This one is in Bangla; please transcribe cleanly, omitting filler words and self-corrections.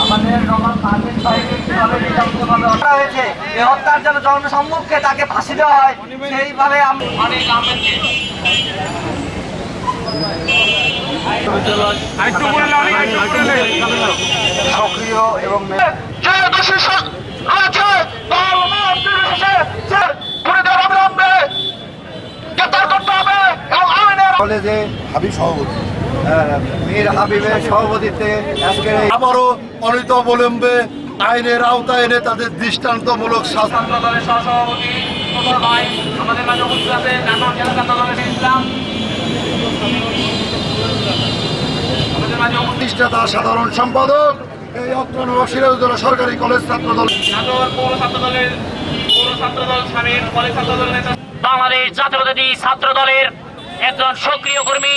আমাদের হয়েছে এই হত্যার জন্য জনসম্মুখে তাকে ফাঁসি দেওয়া হয়, সেইভাবে সক্রিয় এবং কলেজে হাবিব সভাপতি মীর হাবিবের সভাপতিত্বে আজকে আবারও অনিত অবলম্বে আইনের আওতায় এনে তাদের দৃষ্টান্তমূলক শাস্তি। প্রতিষ্ঠাতা সাধারণ সম্পাদক এই অত্র নবাব সিরাজউদ্দৌলা সরকারি কলেজ ছাত্রদল বাংলাদেশ জাতীয়তাবাদী ছাত্র দলের একজন সক্রিয় কর্মী।